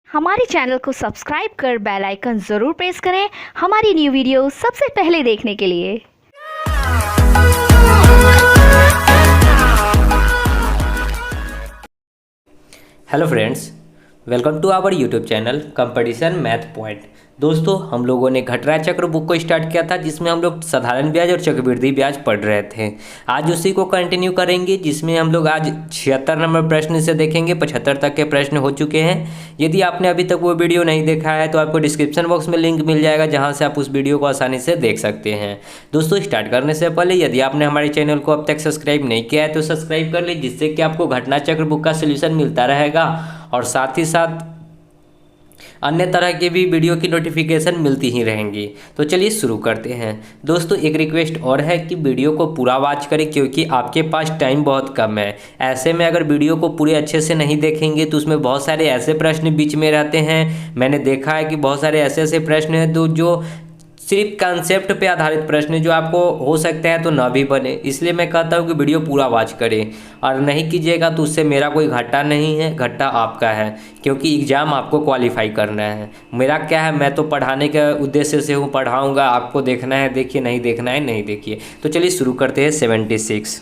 हमारे चैनल को सब्सक्राइब कर बेल आइकन ज़रूर प्रेस करें हमारी न्यू वीडियो सबसे पहले देखने के लिए। Hello friends, welcome to our YouTube channel competition math point. दोस्तों, हम लोगों ने घटरा चक्र बुक को स्टार्ट किया था जिसमें हम लोग साधारण ब्याज और चक्रवृद्धि ब्याज पढ़ रहे थे। आज उसी को कंटिन्यू करेंगे जिसमें हम लोग आज 76 नंबर प्रश्न से देखेंगे। 75 तक के प्रश्न हो चुके हैं। यदि आपने अभी तक वो वीडियो नहीं देखा है तो आपको डिस्क्रिप्शन बॉक्स में लिंक मिल जाएगा जहाँ से आप उस वीडियो को आसानी से देख सकते हैं। दोस्तों, स्टार्ट करने से पहले यदि आपने हमारे चैनल को अब तक सब्सक्राइब नहीं किया है तो सब्सक्राइब कर लीजिए, जिससे कि आपको घटना चक्र बुक का सोल्यूशन मिलता रहेगा और साथ ही साथ अन्य तरह के भी वीडियो की नोटिफिकेशन मिलती ही रहेंगी। तो चलिए शुरू करते हैं। दोस्तों, एक रिक्वेस्ट और है कि वीडियो को पूरा वॉच करें क्योंकि आपके पास टाइम बहुत कम है। ऐसे में अगर वीडियो को पूरे अच्छे से नहीं देखेंगे तो उसमें बहुत सारे ऐसे प्रश्न बीच में रहते हैं। मैंने देखा है कि बहुत सारे ऐसे ऐसे प्रश्न हैं तो जो सिर्फ कंसेप्ट पे आधारित प्रश्न जो आपको हो सकते हैं तो ना भी बने। इसलिए मैं कहता हूँ कि वीडियो पूरा वॉच करें, और नहीं कीजिएगा तो उससे मेरा कोई घाटा नहीं है, घाटा आपका है, क्योंकि एग्ज़ाम आपको क्वालिफाई करना है। मेरा क्या है, मैं तो पढ़ाने के उद्देश्य से हूँ, पढ़ाऊँगा, आपको देखना है देखिए, नहीं देखना है नहीं देखिए। तो चलिए शुरू करते हैं। 76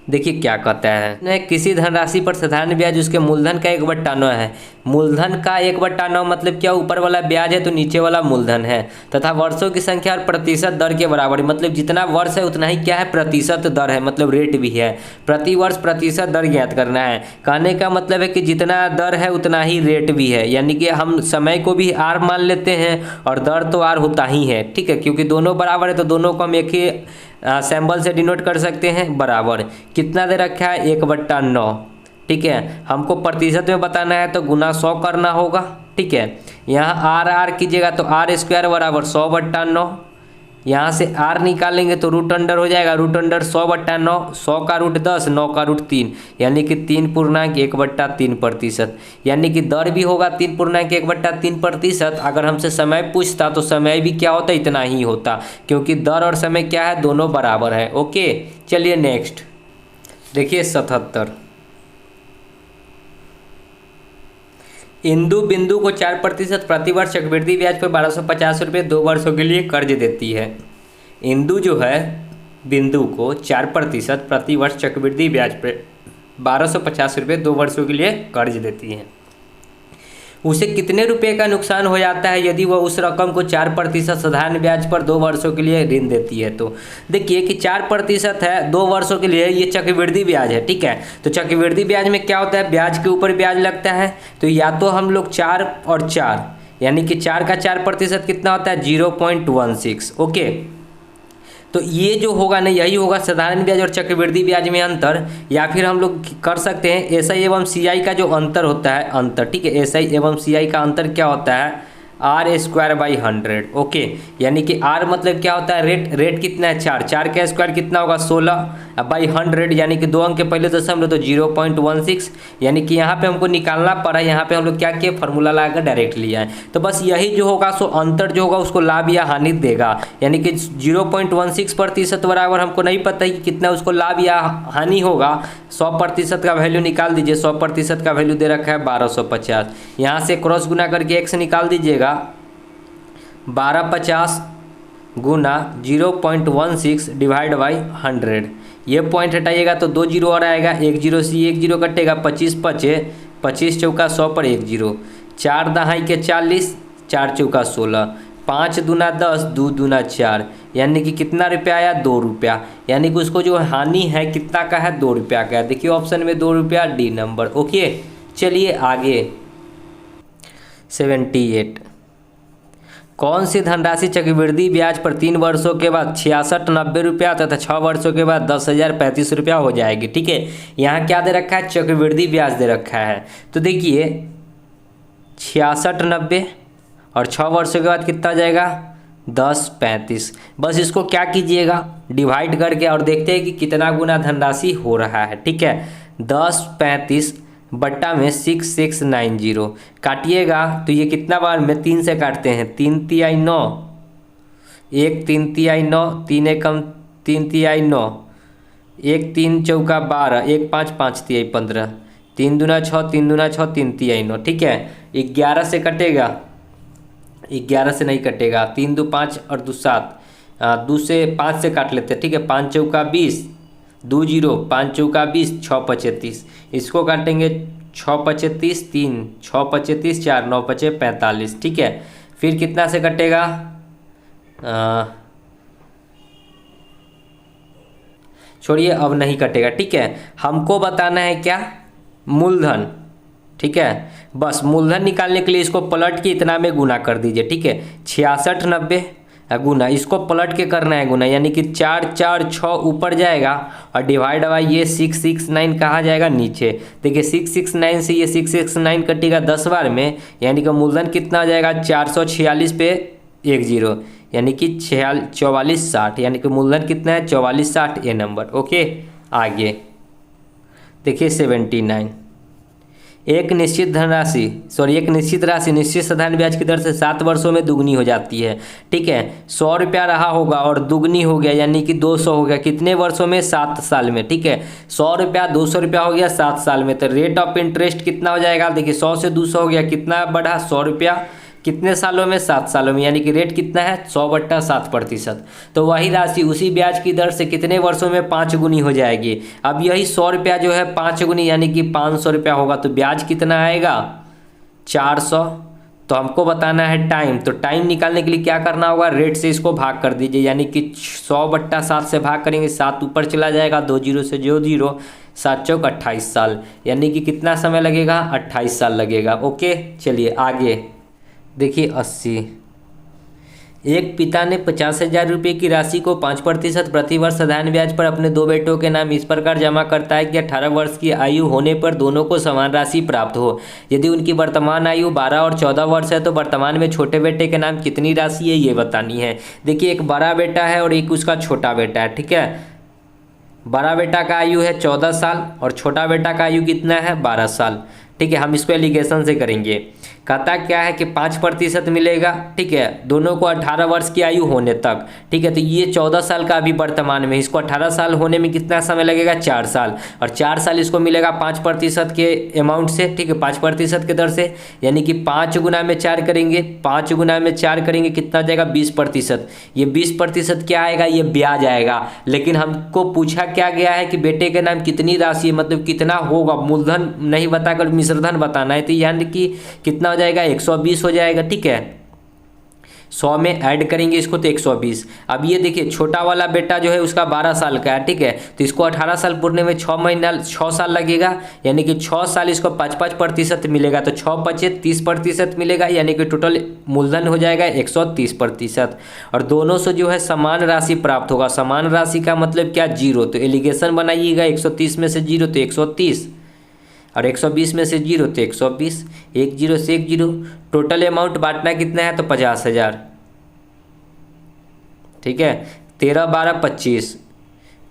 देखिए क्या कहता है। किसी धनराशि पर साधारण ब्याज उसके मूलधन का 1/9 है। मूलधन का 1/9 मतलब क्या, ऊपर वाला ब्याज है तो नीचे वाला मूलधन है, तथा वर्षों की संख्या और प्रतिशत दर के बराबर, मतलब जितना वर्ष है उतना ही क्या है, प्रतिशत दर है, मतलब रेट भी है। प्रति वर्ष प्रतिशत दर ज्ञात करना है। कहने का मतलब है कि जितना दर है उतना ही रेट भी है, यानी कि हम समय को भी आर मान लेते हैं और दर तो आर होता ही है। ठीक है, क्योंकि दोनों बराबर है तो दोनों को हम एक ही सिंबल से डिनोट कर सकते हैं, बराबर। कितना दे रखा है, 1/9। ठीक है, हमको प्रतिशत में बताना है तो गुना 100 करना होगा। ठीक है, यहाँ आर आर कीजिएगा तो r² बराबर 100/9। यहाँ से r निकालेंगे तो रूट अंडर हो जाएगा, रूट अंडर 100/9। 100 का रूट 10, 9 का रूट 3, यानी कि 3.1/3%। यानी कि दर भी होगा 3.1/3%। अगर हमसे समय पूछता तो समय भी क्या होता, इतना ही होता, क्योंकि दर और समय क्या है, दोनों बराबर है। ओके, चलिए नेक्स्ट देखिए। 77 इंदु बिंदु को 4% प्रतिवर्ष चक्रवृद्धि ब्याज पर 1250 रुपये 2 वर्षों के लिए कर्ज देती है। इंदु जो है बिंदु को 4% प्रतिवर्ष चक्रवृद्धि ब्याज पर 1250 रुपये 2 वर्षों के लिए कर्ज देती है। उसे कितने रुपए का नुकसान हो जाता है यदि वह उस रकम को 4% साधारण ब्याज पर 2 वर्षों के लिए ऋण देती है। तो देखिए कि 4% है 2 वर्षों के लिए, ये चक्रवृद्धि ब्याज है। ठीक है, तो चक्रवृद्धि ब्याज में क्या होता है, ब्याज के ऊपर ब्याज लगता है। तो या तो हम लोग 4 और 4, यानी कि 4 का 4% कितना होता है, 0.16। ओके, तो ये जो होगा ना, यही होगा साधारण ब्याज और चक्रवृद्धि ब्याज में अंतर। या फिर हम लोग कर सकते हैं एसआई एवं सीआई का जो अंतर होता है, अंतर। ठीक है, एसआई एवं सीआई का अंतर क्या होता है, r²/100। ओके, यानी कि r मतलब क्या होता है, रेट। रेट कितना है, 4। 4 का स्क्वायर कितना होगा, 16/100, यानी कि 2 अंक के पहले दशमलव तो 0.16। यानी कि यहाँ पे हमको निकालना पड़ा, यहाँ पे हम लोग क्या किए, फार्मूला लगाकर डायरेक्ट लिया है। तो बस यही जो होगा सो अंतर जो होगा उसको लाभ या हानि देगा। यानी कि 0.16% बराबर हमको नहीं पता है कि कितना उसको लाभ या हानि होगा। 100% का वैल्यू निकाल दीजिए। 100% का वैल्यू दे रखा है 1250। यहाँ से क्रॉस गुना करके x निकाल दीजिएगा। 1250 गुना 0.16 डिवाइड बाई 100। ये पॉइंट हटाइएगा तो 2 जीरो और आएगा, 1 जीरो से 1 जीरो कटेगा, 25 पचे 25 चौका 100 पर 1 जीरो, 4 दहाई के 40, 4 चौका 16, 5 दूना 10, 2 दूना 4, यानी कि कितना रुपया आया, 2 रुपया। यानी कि उसको जो हानि है कितना का है, 2 रुपया का है। देखिए ऑप्शन में 2 रुपया, डी नंबर। ओके, चलिए आगे। 78 कौन सी धनराशि चक्रवृद्धि ब्याज पर 3 वर्षों के बाद 6690 रुपया तथा 6 वर्षों के बाद 10,035 रुपया हो जाएगी। ठीक है, यहाँ क्या दे रखा है, चक्रवृद्धि ब्याज दे रखा है। तो देखिए 6690 और 6 वर्षों के बाद कितना हो जाएगा, 1035। बस इसको क्या कीजिएगा, डिवाइड करके और देखते हैं कि कितना गुना धनराशि हो रहा है। ठीक है, 1035 बट्टा में 6690 काटिएगा तो ये कितना बार में 3 से काटते हैं, 3 तिहाई 9, 1 3 तिहाई 9, 3 एकम 3 तिहाई 9, 1 3 चौका 12, 1 5 5 तिहाई 15, 3 दूना 6, 3 दूना 6, 3 तिहाई 9, ठीक है। 11 से कटेगा, 11 से नहीं कटेगा, 3 दू 5 और 2 7, 2 से 5 से काट लेते हैं, ठीक है। 5 चौका 20, 2 0, 5 चौका 20, 6 पचे 30, इसको काटेंगे 6 पचे 30, 3 6 पचे 30, 4 9 पचे 45, ठीक है। फिर कितना से कटेगा, छोड़िए अब नहीं कटेगा, ठीक है। हमको बताना है क्या, मूलधन, ठीक है। बस मूलधन निकालने के लिए इसको पलट के इतना में गुना कर दीजिए, ठीक है। 66 90 गुना, इसको पलट के करना है गुना, यानी कि 4 4 6 ऊपर जाएगा और डिवाइड बाई ये 669 कहाँ जाएगा, नीचे। देखिए 669 से ये 669 कटेगा 10 बार में, यानी कि मूलधन कितना हो जाएगा, 446 पे 10, यानी कि 4460, यानी कि मूलधन कितना है, 4460, ये नंबर। ओके, आगे देखिए 79, एक निश्चित राशि निश्चित साधारण ब्याज की दर से 7 वर्षों में दुगनी हो जाती है, ठीक है। 100 रुपया रहा होगा और दुगनी हो गया, यानी कि 200 हो गया, कितने वर्षों में, 7 साल में, ठीक है। 100 रुपया 200 रुपया हो गया 7 साल में, तो रेट ऑफ इंटरेस्ट कितना हो जाएगा, देखिए 100 से 200 हो गया, कितना बढ़ा, 100 रुपया, कितने सालों में, 7 सालों में, यानी कि रेट कितना है, 100/7%। तो वही राशि उसी ब्याज की दर से कितने वर्षों में 5 गुनी हो जाएगी। अब यही 100 रुपया जो है 5 गुनी यानी कि 500 रुपया होगा, तो ब्याज कितना आएगा, 400। तो हमको बताना है टाइम, तो टाइम निकालने के लिए क्या करना होगा, रेट से इसको भाग कर दीजिए, यानी कि 100/7 से भाग करेंगे, 7 ऊपर चला जाएगा, 2 0 से जो 0, 7 चौक 28 साल, यानी कि कितना समय लगेगा, 28 साल लगेगा। ओके, चलिए आगे देखिए 80, एक पिता ने 50,000 रुपये की राशि को 5% प्रतिवर्ष साधारण ब्याज पर अपने 2 बेटों के नाम इस प्रकार जमा करता है कि 18 वर्ष की आयु होने पर दोनों को समान राशि प्राप्त हो। यदि उनकी वर्तमान आयु 12 और 14 वर्ष है तो वर्तमान में छोटे बेटे के नाम कितनी राशि है ये बतानी है। देखिए एक बड़ा बेटा है और एक उसका छोटा बेटा है, ठीक है। बड़ा बेटा का आयु है 14 साल और छोटा बेटा का आयु कितना है, 12 साल, ठीक है। हम इसको एलिगेशन से करेंगे। कहता क्या है कि 5% मिलेगा, ठीक है, दोनों को 18 वर्ष की आयु होने तक, ठीक है। तो ये 14 साल का अभी वर्तमान में, इसको 18 साल होने में कितना समय लगेगा, 4 साल, और 4 साल इसको मिलेगा 5% के अमाउंट से, ठीक है, 5% के दर से, यानी कि 5 गुना में 4 करेंगे, 5 गुना में 4 करेंगे, कितना जाएगा, 20%। ये 20% क्या आएगा, ये ब्याज आएगा। लेकिन हमको पूछा क्या गया है कि बेटे के नाम कितनी राशि, मतलब कितना होगा, मूलधन नहीं बताकर मिश्रधन बताना है, तो यानी कि कितना जाएगा, 120 हो जाएगा, ठीक है। 100 में ऐड करेंगे इसको तो 120। अब ये देखिए छोटा वाला बेटा जो है उसका 12 साल का है, ठीक है, तो इसको 18 साल पूरने में 6 साल लगेगा, यानी कि 6 साल इसको 5% मिलेगा, तो 6 पचे 30% मिलेगा, यानी कि टोटल मूलधन हो जाएगा 130%। और दोनों से जो है समान राशि प्राप्त होगा। समान राशि का मतलब क्या, 0, तो एलिगेशन बनाइएगा, 130 में से 0 तो 130 और 120 में से 0 तो 120, 1 0 से 1 0, टोटल अमाउंट बांटना कितना है, तो 50,000, ठीक है। 13 12 25,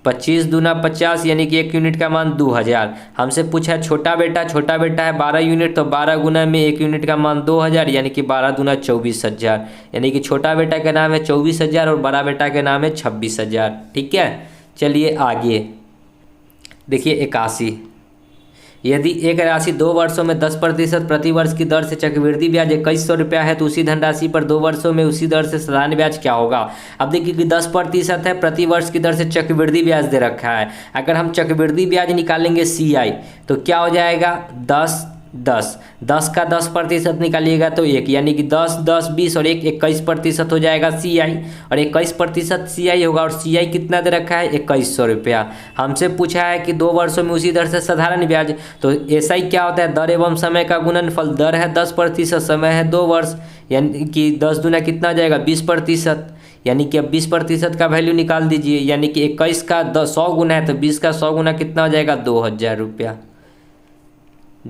25 दूना 50, यानी कि 1 यूनिट का मान 2000। हमसे पूछा है छोटा बेटा है 12 यूनिट, तो 12 गुना में 1 यूनिट का मान 2000, यानी कि 12 दूना 24,000, यानी कि छोटा बेटा का नाम है 24,000 और बड़ा बेटा का नाम है 26,000, ठीक है। चलिए आगे देखिए 81, यदि एक राशि 2 वर्षों में 10% प्रति वर्ष की दर से चक्रवृद्धि ब्याज 2100 रुपया है तो उसी धनराशि पर 2 वर्षों में उसी दर से साधारण ब्याज क्या होगा। अब देखिए कि 10% है, प्रति वर्ष की दर से चक्रवृद्धि ब्याज दे रखा है। अगर हम चक्रवृद्धि ब्याज निकालेंगे CI तो क्या हो जाएगा, 10 का 10% निकालिएगा तो 1, यानी कि 10 10 20 और 1 21% हो जाएगा CI, और 21% CI होगा, और CI कितना दे रखा है, 2100 रुपया। हमसे पूछा है कि 2 वर्षों में उसी दर से साधारण ब्याज, तो SI क्या होता है, दर एवं समय का गुणनफल। दर है 10%, समय है 2 वर्ष, यानी कि 10 दूना कितना हो जाएगा, 20%, यानी कि अब 20% का वैल्यू निकाल दीजिए, यानी कि 21 का 100 गुना है तो 20 का 100 गुना कितना हो जाएगा, 2000 रुपया।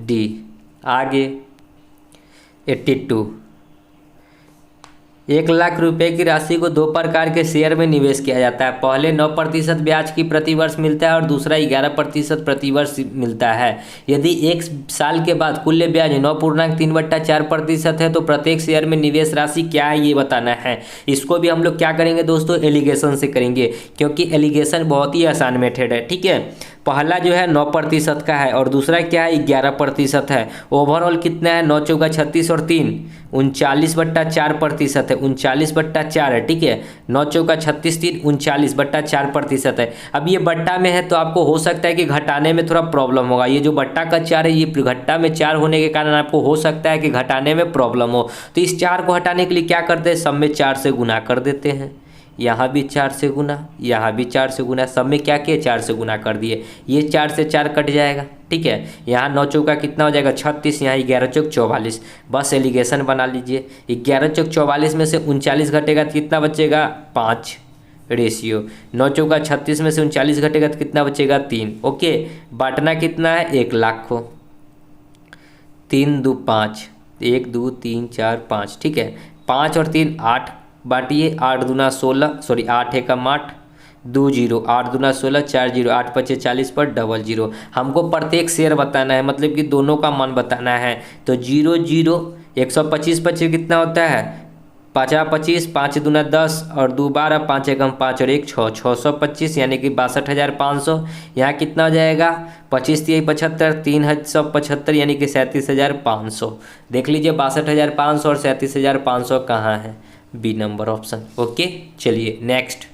D आगे 82, 1 लाख रुपए की राशि को 2 प्रकार के शेयर में निवेश किया जाता है। पहले 9% ब्याज की प्रतिवर्ष मिलता है और दूसरा 11% प्रतिवर्ष मिलता है। यदि 1 साल के बाद कुल ब्याज 9.3/4% है तो प्रत्येक शेयर में निवेश राशि क्या है ये बताना है। इसको भी हम लोग क्या करेंगे दोस्तों, एलिगेशन से करेंगे, क्योंकि एलिगेशन बहुत ही आसान मेथड है, ठीक है। पहला जो है 9% का है और दूसरा क्या है 11% है। ओवरऑल कितना है 9 चौका 36 और 3 39/4% है, 39/4 है। ठीक है, 9 चौका 36 3 39/4% है। अब ये बट्टा में है तो आपको हो सकता है कि घटाने में थोड़ा प्रॉब्लम होगा। ये जो बट्टा का 4 है, ये घट्टा में 4 होने के कारण आपको हो सकता है कि घटाने में प्रॉब्लम हो। तो इस 4 को हटाने के लिए क्या करते हैं, सब में 4 से गुना कर देते हैं। यहाँ भी 4 से गुना, यहाँ भी 4 से गुना, सब में क्या किए 4 से गुना कर दिए। ये 4 से 4 कट जाएगा। ठीक है, यहाँ 9 चौका कितना हो जाएगा 36, यहाँ 11 चौक 44। बस एलिगेशन बना लीजिए। 11 चौक 44 में से 39 घटेगा तो कितना बचेगा 5 रेशियो। 9 चौका 36 में से 39 घटेगा तो कितना बचेगा 3। ओके, बांटना कितना है 1 लाख को, 3 2 5, 1 2 3 4 5। ठीक है, 5 और 3 8 बांटिए, 8 दूना 16, सॉरी 8 एकम 8, 2 0, 8 दूना 16, 4 0, 8 पचे 40 पर 00। हमको प्रत्येक शेयर बताना है, मतलब कि दोनों का मान बताना है। तो 0 0, 125 पचे कितना होता है 5 25, 5 दूना 10 और 2 12, 5 एकम 5 और 1 6, 625 यानी कि 62,500। यहाँ कितना हो जाएगा 25 3 75, 375 यानी कि 37,500। देख लीजिए 62,500 और 37,500 कहाँ है, बी नंबर ऑप्शन। ओके, चलिए नेक्स्ट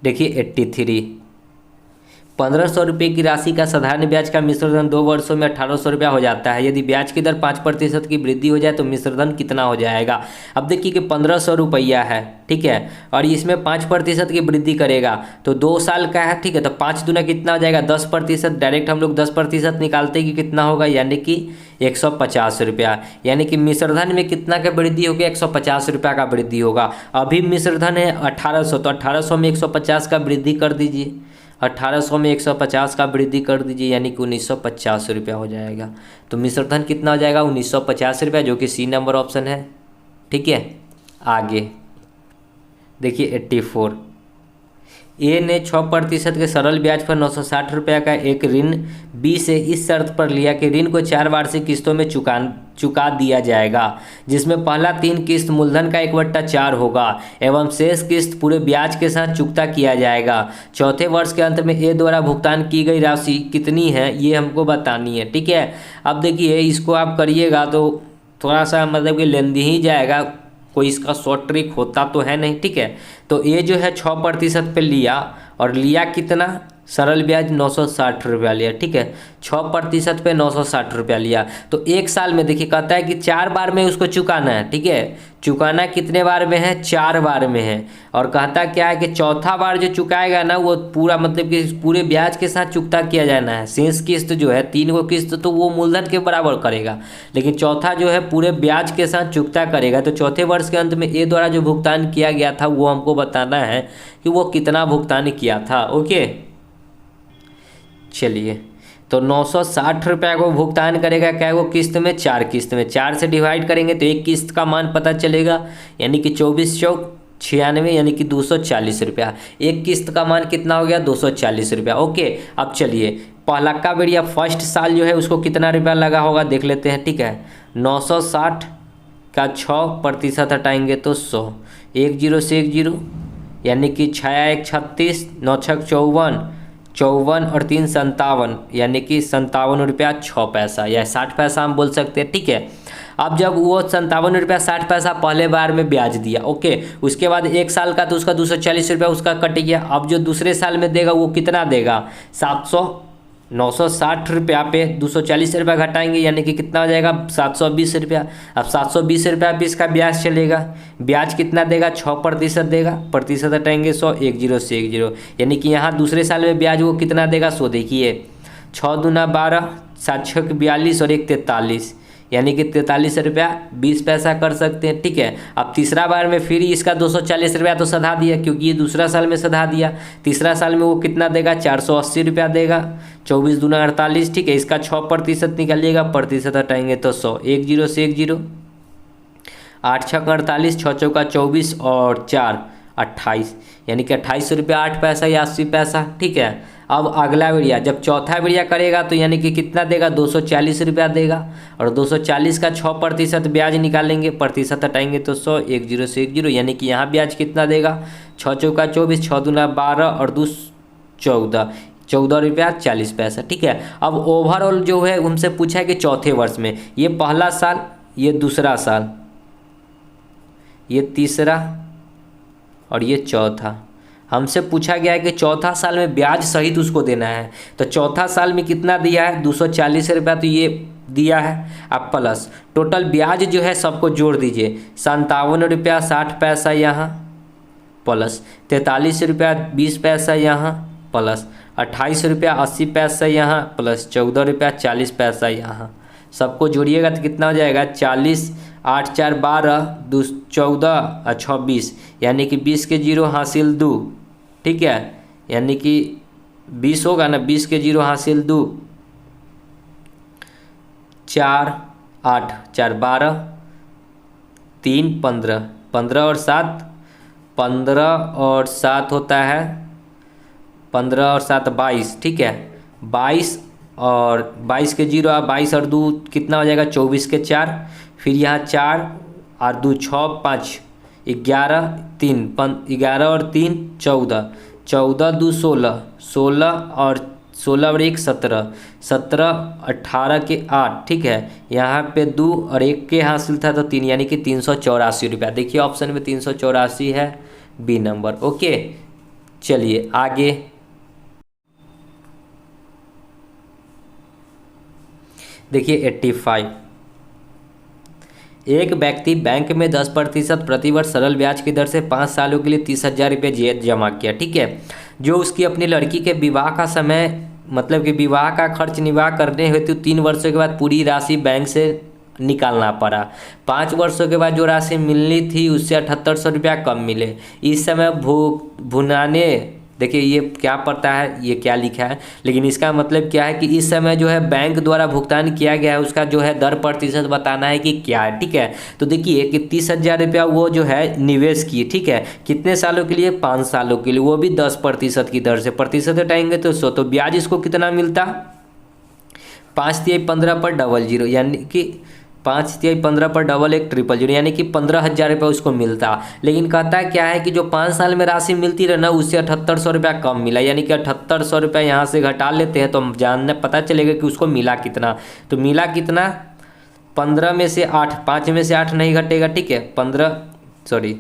देखिए 83। 1500 रुपये की राशि का साधारण ब्याज का मिश्रधन 2 वर्षों में 1800 रुपया हो जाता है। यदि ब्याज की दर 5% की वृद्धि हो जाए तो मिश्रधन कितना हो जाएगा। अब देखिए कि 1500 रुपया है, ठीक है, और इसमें 5% की वृद्धि करेगा तो 2 साल का है। ठीक है, तो 5 दूना कितना हो जाएगा 10%। डायरेक्ट हम लोग 10% निकालते हैं कि कितना होगा, यानी कि 150 रुपया। यानी कि मिश्रधन में कितना का वृद्धि होगा 150 रुपया का वृद्धि होगा। अभी मिश्रधन है 1800, तो 1800 में 150 का वृद्धि कर दीजिए, 1800 में 150 का वृद्धि कर दीजिए, यानी कि 1950 रुपया हो जाएगा। तो मिश्रधन कितना हो जाएगा 1950 रुपया, जो कि सी नंबर ऑप्शन है। ठीक है, आगे देखिए 84। ए ने 6% के सरल ब्याज पर 960 रुपया का एक ऋण बी से इस शर्त पर लिया कि ऋण को 4 वार्षिक किस्तों में चुका दिया जाएगा, जिसमें पहला 3 किस्त मूलधन का 1/4 होगा एवं शेष किस्त पूरे ब्याज के साथ चुकता किया जाएगा। चौथे वर्ष के अंत में ए द्वारा भुगतान की गई राशि कितनी है, ये हमको बतानी है। ठीक है, अब देखिए इसको आप करिएगा तो थोड़ा सा मतलब कि लेंदी ही जाएगा, कोई इसका शॉर्ट ट्रिक होता तो है नहीं। ठीक है, तो ये जो है 6% पे लिया और लिया कितना सरल ब्याज 960 रुपया लिया। ठीक है, 6% पे 960 रुपया लिया। तो 1 साल में देखिए कहता है कि 4 बार में उसको चुकाना है। ठीक है, चुकाना कितने बार में है 4 बार में है। और कहता क्या है कि चौथा बार जो चुकाएगा ना वो पूरा मतलब कि पूरे ब्याज के साथ चुकता किया जाना है। शेष किस्त जो है 3 को किस्त तो वो मूलधन के बराबर करेगा, लेकिन चौथा जो है पूरे ब्याज के साथ चुकता करेगा। तो चौथे वर्ष के अंत में ए द्वारा जो भुगतान किया गया था वो हमको बताना है कि वो कितना भुगतान किया था। ओके, चलिए तो 960 रुपया को भुगतान करेगा क्या वो किस्त में 4 किस्त में, 4 से डिवाइड करेंगे तो एक किस्त का मान पता चलेगा, यानी कि 24 चौक 96 यानी कि 240 रुपया। एक किस्त का मान कितना हो गया 240 रुपया। ओके, अब चलिए पहला का बेड़िया फर्स्ट साल जो है उसको कितना रुपया लगा होगा देख लेते हैं। ठीक है, 960 का 6% हटाएंगे तो 100, 1 0 से 1 0 यानी कि 6 1 36, 9 6 54, 54 और 3 57 यानी कि 57 रुपया 6 पैसा या 60 पैसा हम बोल सकते हैं। ठीक है, अब जब वो 57 रुपया 60 पैसा पहले बार में ब्याज दिया, ओके, उसके बाद 1 साल का तो उसका 240 रुपया उसका कट गया। अब जो दूसरे साल में देगा वो कितना देगा 960 रुपया पे 240 रुपया घटाएंगे, यानी कि कितना हो जाएगा 720 रुपया। अब 720 रुपया भी इसका ब्याज चलेगा। ब्याज कितना देगा 6% देगा, प्रतिशत हटाएंगे 100, 1 0 से 1 0 यानी कि यहाँ दूसरे साल में ब्याज वो कितना देगा 100। देखिए 6 दूना 12, 7 6 42 और 1 43 यानी कि 43 रुपया 20 पैसा कर सकते हैं। ठीक है, अब तीसरा बार में फिर इसका 240 रुपया तो सधा दिया, क्योंकि ये दूसरा साल में सधा दिया। तीसरा साल में वो कितना देगा 480 रुपया देगा, 24 दूना 48। ठीक है, इसका 6% निकालिएगा, प्रतिशत हटाएंगे तो 100, 1 0 से 1 0, 8 6 48, 6 चौका 24 और 4 28 यानी कि 28 रुपया 8 पैसा या 80 पैसा। ठीक है, अब अगला बेड़िया जब चौथा बेड़िया करेगा तो यानी कि कितना देगा 240 रुपया देगा, और 240 का 6% ब्याज निकालेंगे, प्रतिशत हटाएंगे तो 100, 1 0 से 1 0 यानी कि यहाँ ब्याज कितना देगा 6 चौका 24, 6 दूना 12 और 2 ₹14.40। ठीक है। अब ओवरऑल जो है उनसे पूछा है कि चौथे वर्ष में, ये पहला साल, ये दूसरा साल, ये तीसरा और ये चौथा। हमसे पूछा गया है कि चौथा साल में ब्याज सहित उसको देना है। तो चौथा साल में कितना दिया है? ₹240, तो ये दिया है। अब प्लस टोटल ब्याज जो है सबको जोड़ दीजिए। ₹57.60 यहाँ, प्लस ₹43.20 यहाँ, प्लस ₹28.80 यहाँ, प्लस ₹14.40 यहाँ। सबको जोड़िएगा तो कितना हो जाएगा? 40, 8 4 12, 2 14 और 26, यानी कि 20 के जीरो हासिल 2। ठीक है, यानी कि 20 होगा ना, 20 के जीरो हासिल 2, 4 8 4 12, 3 15, 15 और 7, 15 और 7 होता है 15 और 7 22। ठीक है, 22 और 22 के जीरो, 22 और 2 कितना हो जाएगा? 24 के 4, फिर यहाँ 4 और 2 6 5 11, 3 11 और 3 14, 14 2 16, 16 और 16 और 1 17, 17 18 के 8। ठीक है, यहाँ पे 2 और 1 के हासिल था तो 3, यानी कि ₹384। देखिए ऑप्शन में 384 है, बी नंबर। ओके, चलिए आगे। देखिए 85, एक व्यक्ति बैंक में 10% प्रतिवर्ष सरल ब्याज की दर से 5 सालों के लिए ₹30,000 जमा किया। ठीक है, जो उसकी अपनी लड़की के विवाह का समय, मतलब कि विवाह का खर्च निर्वाह करने हेतु 3 वर्षों के बाद पूरी राशि बैंक से निकालना पड़ा। 5 वर्षों के बाद जो राशि मिलनी थी उससे ₹7,800 कम मिले। इस समय भुनाने, देखिए ये क्या पड़ता है, ये क्या लिखा है, लेकिन इसका मतलब क्या है कि इस समय जो है बैंक द्वारा भुगतान किया गया है उसका जो है दर प्रतिशत बताना है कि क्या है। ठीक है, तो देखिए कि ₹30,000 वो जो है निवेश किए। ठीक है, कितने सालों के लिए? 5 सालों के लिए, वो भी 10% की दर से। प्रतिशत हटाएंगे तो 100, तो ब्याज इसको कितना मिलता? 5 तिहाई 15 पर डबल जीरो, यानी कि 5 तिहाई 15 पर डबल 1 ट्रिपल जीरो, यानी कि ₹15,000 उसको मिलता। लेकिन कहता है क्या है कि जो 5 साल में राशि मिलती रहे ना उससे ₹7,800 कम मिला, यानी कि ₹7,800 यहाँ से घटा लेते हैं तो हम जानने पता चलेगा कि उसको मिला कितना। तो मिला कितना? 15 में से 8, 5 में से 8 नहीं घटेगा। ठीक है, 15 सॉरी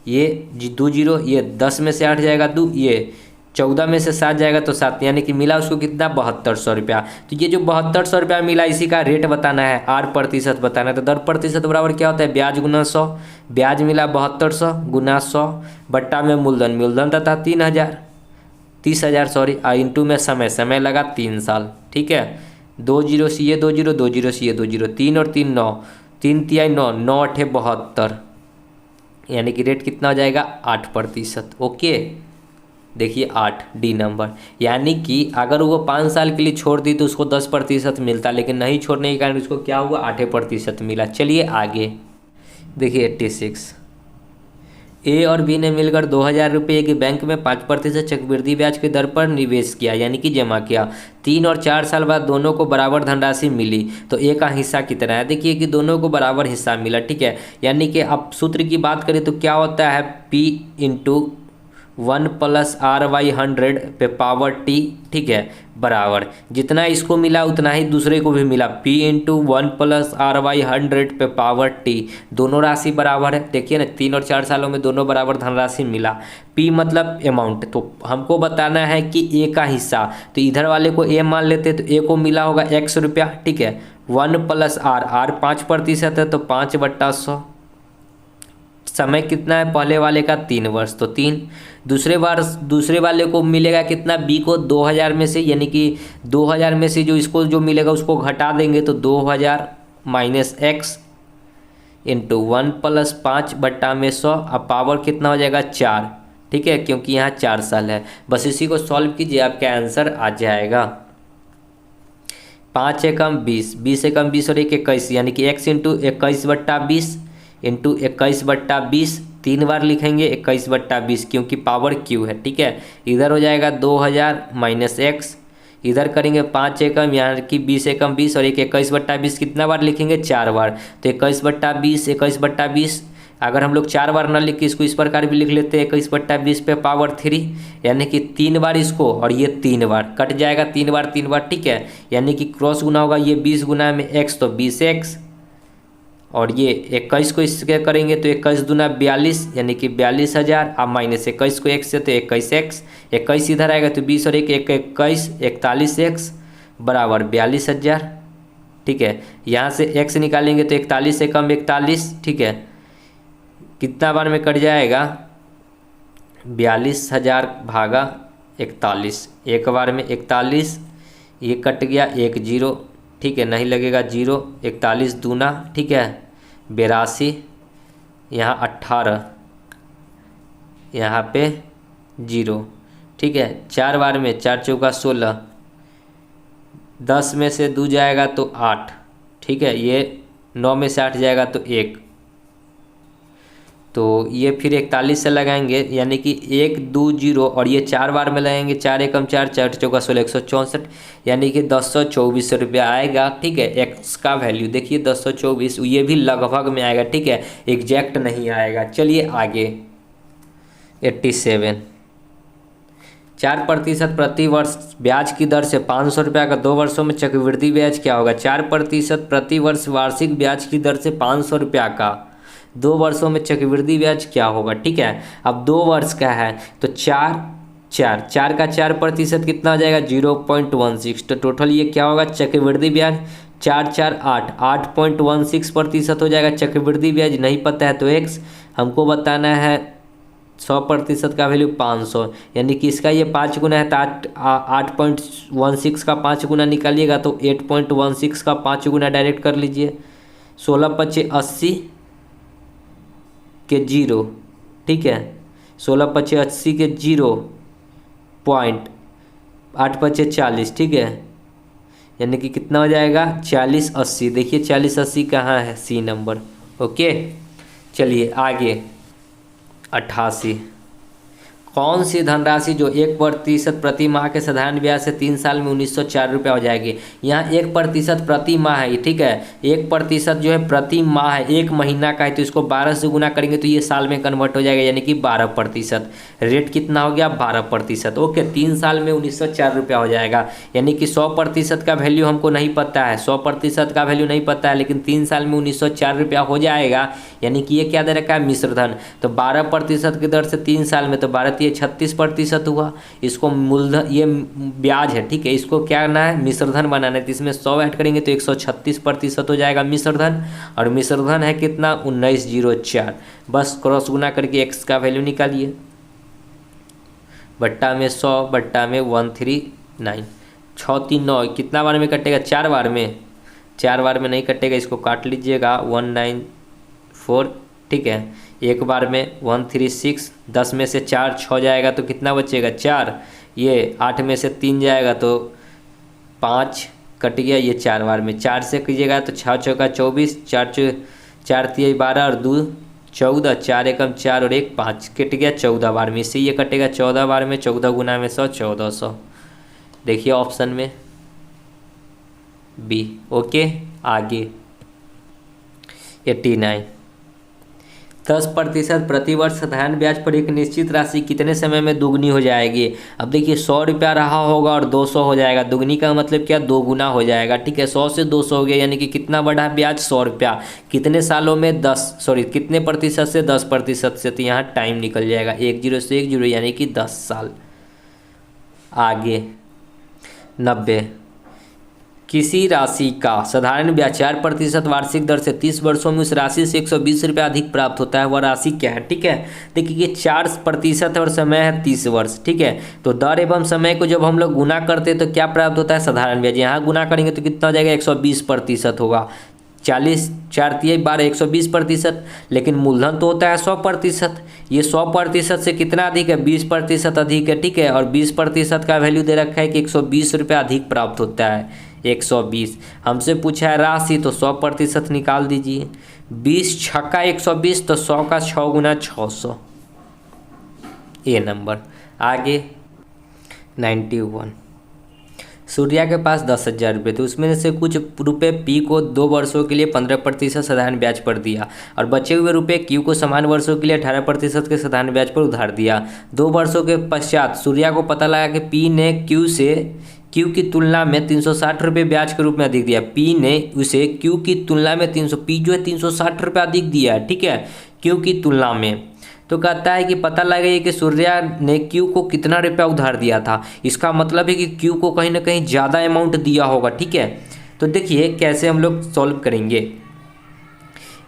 ये 2 जीरो, ये 10 में से 8 जाएगा 2, ये 14 में से 7 जाएगा तो 7, यानी कि मिला उसको कितना? ₹7200। तो ये जो ₹7200 मिला इसी का रेट बताना है, R% बताना है। तो दर प्रतिशत बराबर क्या होता है? ब्याज गुना 100। ब्याज मिला 7200 गुना 100 बट्टा में मूलधन, मूलधन तथा 30,000 सॉरी, इंटू में समय, समय लगा 3 साल। ठीक है, 2 जीरो सी ये 2 जीरो, 2 जीरो सी ये 2 जीरो, 3 और 3 9, 3 तिहाई 9, 9 8 72, यानी कि रेट कितना हो जाएगा? 8%। ओके, देखिए 8, डी नंबर। यानी कि अगर वो 5 साल के लिए छोड़ दी तो उसको 10% मिलता, लेकिन नहीं छोड़ने के कारण उसको क्या हुआ? 8% मिला। चलिए आगे देखिए 86, ए और बी ने मिलकर ₹2,000 की बैंक में 5% चक्रवृद्धि ब्याज की दर पर निवेश किया, यानी कि जमा किया। 3 और 4 साल बाद दोनों को बराबर धनराशि मिली, तो ए का हिस्सा कितना है? देखिए कि दोनों को बराबर हिस्सा मिला। ठीक है, यानी कि अब सूत्र की बात करें तो क्या होता है? P × 1 + R/100 पे पावर T। ठीक है, बराबर जितना इसको मिला उतना ही दूसरे को भी मिला, P × 1 + R/100 पे पावर T। दोनों राशि बराबर है। देखिए ना, 3 और 4 सालों में दोनों बराबर धनराशि मिला। P मतलब अमाउंट, तो हमको बताना है कि ए का हिस्सा, तो इधर वाले को ए मान लेते तो ए को मिला होगा ₹X। ठीक है, 1 + R, R 5% है तो 5/100। समय कितना है पहले वाले का? 3 वर्ष, तो 3। दूसरे वाले को मिलेगा कितना? बी को 2000 में से, यानी कि 2000 में से जो इसको जो मिलेगा उसको घटा देंगे तो 2000 - x × 1 + 5 बट्टा में 100। अब पावर कितना हो जाएगा? 4। ठीक है, क्योंकि यहाँ 4 साल है। बस इसी को सॉल्व कीजिए, आपका आंसर आ जाएगा। 5 एकम 20, 20 एकम 20 और 1 21, यानी कि x × 21/20 × 21/20, 3 बार लिखेंगे 21/20 क्योंकि पावर क्यू है। ठीक है, इधर हो जाएगा 2000 - x, इधर करेंगे 5 एकम, यहाँ की 20 एकम 20 और 1 21/20, कितना बार लिखेंगे? 4 बार। तो 21/20, 21/20 अगर हम लोग 4 बार ना लिख के इसको इस प्रकार भी लिख लेते हैं 21/20 पे पावर 3, यानी कि 3 बार इसको और ये 3 बार कट जाएगा, 3 बार 3 बार, ठीक है। यानी कि क्रॉस गुना होगा, ये 20 गुना में x तो 20x, और ये 21 को इसके करेंगे तो 21 दूना 42, यानी कि 42,000। अब माइनस 21 को x से तो 21x, 21 इधर आएगा तो 20 और 1 21, 41x बराबर 42,000, ठीक है। यहाँ से x निकालेंगे तो 41 से कम 41, ठीक है। कितना बार में कट जाएगा, 42,000 भागा 41, एक बार में 41, ये कट गया 1 0, ठीक है, नहीं लगेगा 0, 41 दूना, ठीक है 82, यहाँ 18, यहाँ पे 0, ठीक है। 4 बार में 4 चौका 16, 10 में से 2 जाएगा तो 8, ठीक है। ये 9 में से 8 जाएगा तो 1, तो ये फिर 41 से लगाएंगे, यानी कि 1 2 0, और ये 4 बार में लगाएंगे, 4 एकम 4, 4 चौका 16, 164, यानी कि 1024 रुपया आएगा, ठीक है। एक्स का वैल्यू देखिए 1024, ये भी लगभग में आएगा, ठीक है, एग्जैक्ट नहीं आएगा। चलिए आगे 87, 4% प्रति वर्ष ब्याज की दर से 500 रुपया का 2 वर्षों में चक्रवृद्धि ब्याज क्या होगा। 4% प्रति वर्ष वार्षिक ब्याज की दर से 500 रुपया का 2 वर्षों में चक्रवृद्धि ब्याज क्या होगा, ठीक है। अब 2 वर्ष का है तो 4 का 4% कितना हो जाएगा 0.16, तो टोटल ये क्या होगा चक्रवृद्धि ब्याज 4 4 8, 8.16% हो जाएगा चक्रवृद्धि ब्याज। नहीं पता है तो x, हमको बताना है 100% का वैल्यू 500, यानी कि इसका ये 5 गुना है तो 8.16 का 5 गुना निकालिएगा तो 8.16 का 5 गुना डायरेक्ट कर लीजिए। 16×5 80 के 0, ठीक है, 16×5 80 के 0.8×5 40, ठीक है, यानी कि कितना हो जाएगा 40 80। देखिए 40 80 कहाँ है, सी नंबर, ओके। चलिए आगे 88, कौन सी धनराशि जो 1% प्रति माह के साधारण ब्याज से 3 साल में 1904 रुपया हो जाएगी। यहाँ 1% प्रति माह है, ठीक है, 1% जो है प्रति माह है, 1 महीना का है, तो इसको 12 से गुना करेंगे तो ये साल में कन्वर्ट हो जाएगा, यानी कि 12%। रेट कितना हो गया 12%, ओके। 3 साल में 1904 रुपया हो जाएगा, यानी कि 100% का वैल्यू हमको नहीं पता है, 100% का वैल्यू नहीं पता है, लेकिन 3 साल में 1904 रुपया हो जाएगा, यानी कि ये क्या दे रखा है मिश्रधन। तो 12% की दर से 3 साल में तो 12 36% हुआ। इसको मूलधन, ये ब्याज है, ठीक है, इसको क्या करना है मिश्रधन बनाना है, तो इसमें 100 ऐड करेंगे तो 136% हो जाएगा मिश्रधन, और मिश्रधन है कितना 1904। बस क्रॉस गुना करके x का वैल्यू निकालिए, बट्टा में 100 बट्टा में 139, 6 3 9, कितना बार में कटेगा 4 बार में, 4 बार में नहीं कटेगा, इसको काट लीजिएगा 194, ठीक है। एक बार में 136, 10 में से 4 6 जाएगा तो कितना बचेगा 4, ये 8 में से 3 जाएगा तो 5 कट गया, ये 4 बार में 4 से कीजिएगा तो 6 चौका 24, 4 3 12 और 2 14, 4 एकम 4 और 1 5, कट गया 14 बार में। इससे ये कटेगा 14 बार में, 14 गुना में 100 1400। देखिए ऑप्शन में बी, ओके। आगे 89, 10% प्रति वर्ष साधारण ब्याज पर एक निश्चित राशि कितने समय में दुगनी हो जाएगी। अब देखिए 100 रुपया रहा होगा और 200 हो जाएगा, दुगनी का मतलब क्या 2 गुना हो जाएगा, ठीक है। 100 से 200 हो गया, यानी कि कितना बढ़ा ब्याज 100 रुपया, कितने सालों में कितने प्रतिशत से 10% से, तो यहाँ टाइम निकल जाएगा 1 0 से 1 0, यानी कि 10 साल। आगे 90, किसी राशि का साधारण ब्याज 4% वार्षिक दर से 30 वर्षों में उस राशि से 120 रुपया अधिक प्राप्त होता है, वह राशि क्या है, ठीक है। देखिए ये 4% और समय है 30 वर्ष, ठीक है। तो दर एवं समय को जब हम लोग गुना करते हैं तो क्या प्राप्त होता है साधारण ब्याज, यहाँ गुना करेंगे तो कितना हो जाएगा 120% होगा, 40 4 3 12 120%, लेकिन मूलधन तो होता है 100%, ये 100% से कितना अधिक है 20% अधिक है, ठीक है। और 20% का वैल्यू दे रखा है कि 120 रुपया अधिक प्राप्त होता है, 120। हमसे पूछा है राशि तो 100% निकाल दीजिए, 20 छक्का 120 तो 100 का 6 गुना 600, ये नंबर। आगे 91, सूर्या के पास 10,000 रुपये थे, उसमें से कुछ रुपए पी को 2 वर्षों के लिए 15% साधारण ब्याज पर दिया और बचे हुए रुपए क्यू को समान वर्षों के लिए 18% के साधारण ब्याज पर उधार दिया। 2 वर्षों के पश्चात सूर्या को पता लगा कि पी ने क्यू की तुलना में 360 रुपये ब्याज के रूप में अधिक दिया। पी ने उसे क्यू की तुलना में पी जो है 360 रुपये अधिक दिया है, ठीक है, क्यू की तुलना में। तो कहता है कि पता लगे कि सूर्या ने क्यू को कितना रुपया उधार दिया था। इसका मतलब है कि क्यू को कहीं ना कहीं ज़्यादा अमाउंट दिया होगा, ठीक है। तो देखिए कैसे हम लोग सॉल्व करेंगे।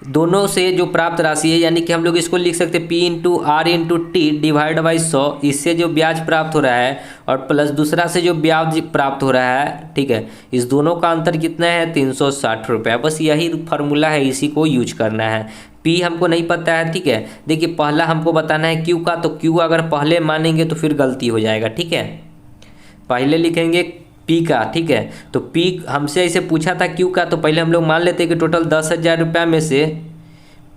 दोनों से जो प्राप्त राशि है, यानी कि हम लोग इसको लिख सकते हैं P into r into t divide by 100, इससे जो ब्याज प्राप्त हो रहा है और प्लस दूसरा से जो ब्याज प्राप्त हो रहा है, ठीक है, इस दोनों का अंतर कितना है 360 रुपये। बस यही फार्मूला है, इसी को यूज करना है। P हमको नहीं पता है, ठीक है। देखिए पहला हमको बताना है Q का, तो Q अगर पहले मानेंगे तो फिर गलती हो जाएगा, ठीक है। पहले लिखेंगे P का, ठीक है। तो P हमसे ऐसे पूछा था Q का, तो पहले हम लोग मान लेते हैं कि टोटल 10,000 रुपये में से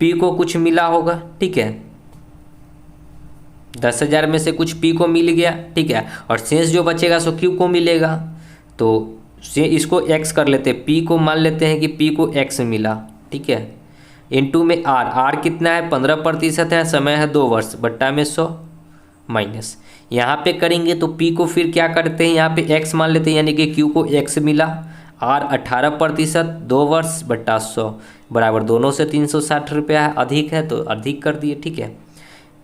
P को कुछ मिला होगा, ठीक है। 10,000 में से कुछ P को मिल गया, ठीक है, और शेष जो बचेगा सो Q को मिलेगा। तो से इसको X कर लेते हैं, P को मान लेते हैं कि P को X मिला, ठीक है। इनटू में R कितना है 15% है, समय है 2 वर्ष, बट्टा में 100 माइनस यहाँ पे करेंगे तो P को फिर क्या करते हैं, यहाँ पे X मान लेते हैं, यानी कि Q को X मिला, R 18%, 2 वर्ष बट्टा 100 बराबर दोनों से 360 रुपया है, अधिक है तो अधिक कर दिए, ठीक है।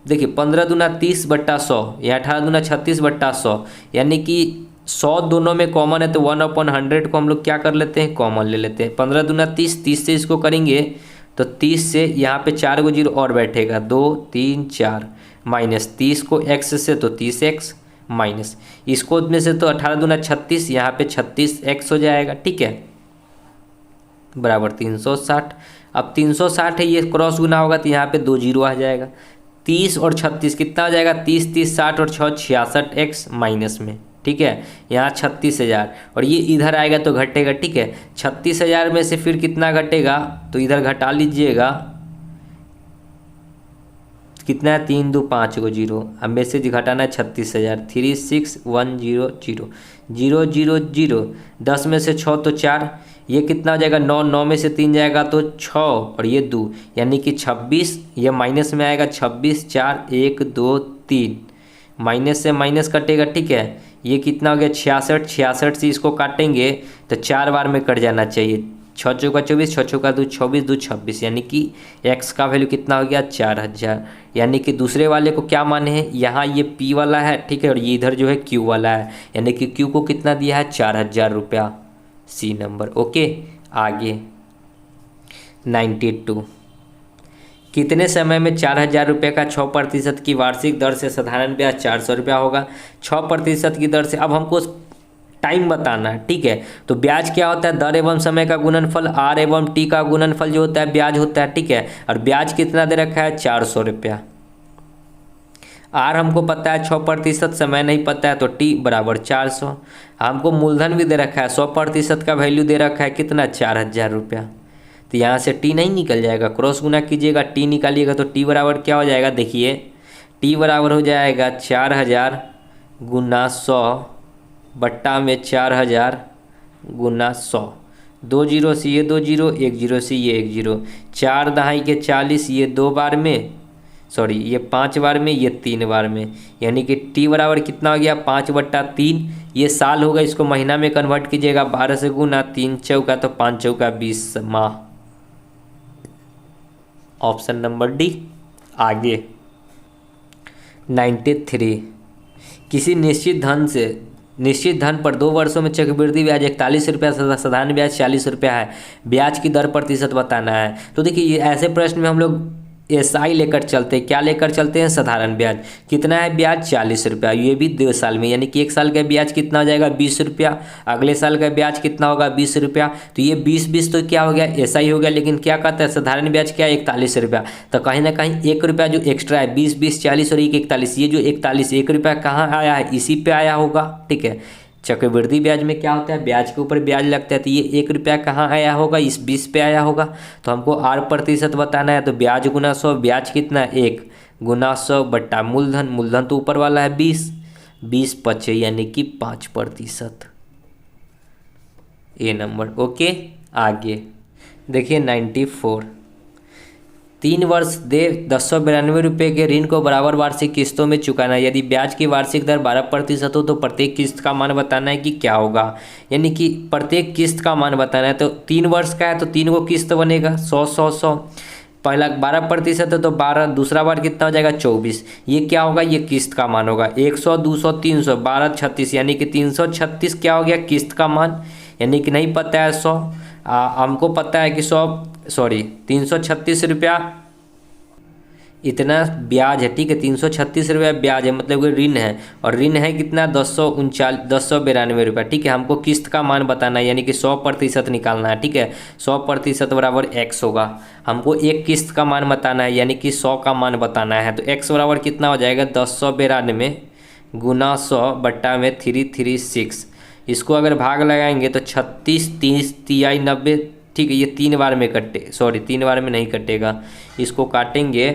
देखिए 15 दूना 30 बट्टा 100 या 18 दूना 36 बट्टा 100, यानी कि 100 दोनों में कॉमन है तो 1/100 को हम लोग क्या कर लेते हैं, कॉमन ले लेते हैं। 15 दूना 30, 30 से इसको करेंगे तो 30 से यहाँ पे 4 को जीरो और बैठेगा, 2 3 4 माइनस 30 को x से तो 30x माइनस इसको में से तो 18 दूना 36, यहाँ पे 36x हो जाएगा, ठीक है, बराबर 360। अब 360 है, ये क्रॉस गुना होगा तो यहाँ पे 2 जीरो आ जाएगा। 30 और 36 कितना हो जाएगा, 30 30 60 और 6 66x माइनस में, ठीक है। यहाँ 36,000 और ये इधर आएगा तो घटेगा, ठीक है। 36,000 में से फिर कितना घटेगा तो इधर घटा लीजिएगा, कितना है 3 2 5 को जीरो, अब में से घटाना है 36,000, 36,100 0 0 0 10 में से 6 तो 4, ये कितना हो जाएगा 9, 9 में से 3 जाएगा तो 6 और ये 2, यानी कि 26, ये माइनस में आएगा 26 4 1 2 3 माइनस से माइनस कटेगा, ठीक है। ये कितना हो गया 66, 66 से इसको काटेंगे तो 4 बार में कट जाना चाहिए, 6 चौका 24, 6 चौका 2 24 2 26, यानी कि x का वैल्यू कितना हो गया 4000। यानी कि दूसरे वाले को क्या माने हैं, यहाँ ये P वाला है, ठीक है, और ये इधर जो है Q वाला है, यानी कि Q को कितना दिया है 4000 रुपया, सी नंबर। ओके आगे 92, कितने समय में 4000 रुपये का 6% की वार्षिक दर से साधारण ब्याज 400 रुपया होगा। 6% की दर से, अब हमको टाइम बताना है, ठीक है। तो ब्याज क्या होता है, दर एवं समय का गुणनफल, आर एवं टी का गुणनफल जो होता है ब्याज होता है, ठीक है। और ब्याज कितना दे रखा है 400 रुपया। आर हमको पता है 6%, समय नहीं पता है तो टी बराबर 400। हमको मूलधन भी दे रखा है, 100% का वैल्यू दे रखा है कितना 4000 रुपया। तो यहाँ से टी नहीं निकल जाएगा, क्रॉस गुना कीजिएगा, टी निकालिएगा तो टी बराबर क्या हो जाएगा, देखिए टी बराबर हो जाएगा 4000 गुना 100 बट्टा में 4000 गुना 100, 2 जीरो से ये 2 जीरो, 1 जीरो से ये 1 जीरो, 4 दहाई के 40, ये 2 बार में, सॉरी ये 5 बार में, ये 3 बार में, यानी कि टी बराबर कितना हो गया 5/3। ये साल होगा, इसको महीना में कन्वर्ट कीजिएगा, 12 से गुना 3 चौका तो 5 चौका 20 माह। Option number D. आगे 93, किसी निश्चित धन पर 2 वर्षों में चक्रवृद्धि ब्याज 41 रुपया, साधारण ब्याज 40 रुपया है, ब्याज की दर प्रतिशत बताना है। तो देखिए ये ऐसे प्रश्न में हम लोग SI लेकर चलते हैं, क्या लेकर चलते हैं, साधारण ब्याज। कितना है ब्याज 40 रुपया, ये भी 2 साल में, यानी कि 1 साल का ब्याज कितना हो जाएगा 20 रुपया, अगले साल का ब्याज कितना होगा 20 रुपया। तो ये 20 तो क्या हो गया SI हो गया, लेकिन क्या कहता है साधारण ब्याज क्या है 41 रुपया। तो कहीं ना कहीं 1 रुपया जो एक्स्ट्रा है, 20 20 40 और 1 41, ये जो 41 1 रुपया कहाँ आया है, इसी पे आया होगा, ठीक है। चक्रवृद्धि ब्याज में क्या होता है, ब्याज के ऊपर ब्याज लगता है, तो ये 1 रुपया कहाँ आया होगा, इस 20 पे आया होगा। तो हमको R% बताना है, तो ब्याज गुना 100, ब्याज कितना 1 गुना 100 बट्टा मूलधन, मूलधन तो ऊपर वाला है 20 20 25, यानी कि 5%। ए नंबर। ओके, आगे देखिए 94। 3 वर्ष दे 1092 रुपये के ऋण को बराबर वार्षिक किस्तों में चुकाना। यदि ब्याज की वार्षिक दर 12% हो तो प्रत्येक किस्त का मान बताना है कि क्या होगा। यानी कि प्रत्येक किस्त का मान बताना है। तो 3 वर्ष का है तो 3 को किस्त बनेगा 100 100 100। पहला 12% है तो 12, दूसरा बार कितना हो जाएगा 24। ये क्या होगा, ये किस्त का मान होगा 100 200 300 12 36, यानी कि 336 क्या हो गया किस्त का मान। यानी कि नहीं पता है 100, हमको पता है कि 336 रुपया इतना ब्याज है। ठीक है, 336 रुपया ब्याज है, मतलब कि ऋण है। और ऋण है कितना 1092 रुपया। ठीक है, हमको किस्त का मान बताना है, यानी कि 100% निकालना है। ठीक है, 100% बराबर x होगा। हमको एक किस्त का मान बताना है, यानी कि 100 का मान बताना है। तो x बराबर कितना हो जाएगा 1092 गुना 100 बट्टा में 336। इसको अगर भाग लगाएंगे तो 36 30 तिहाई 90। ठीक है, ये 3 बार में कटे, 3 बार में नहीं कटेगा, इसको काटेंगे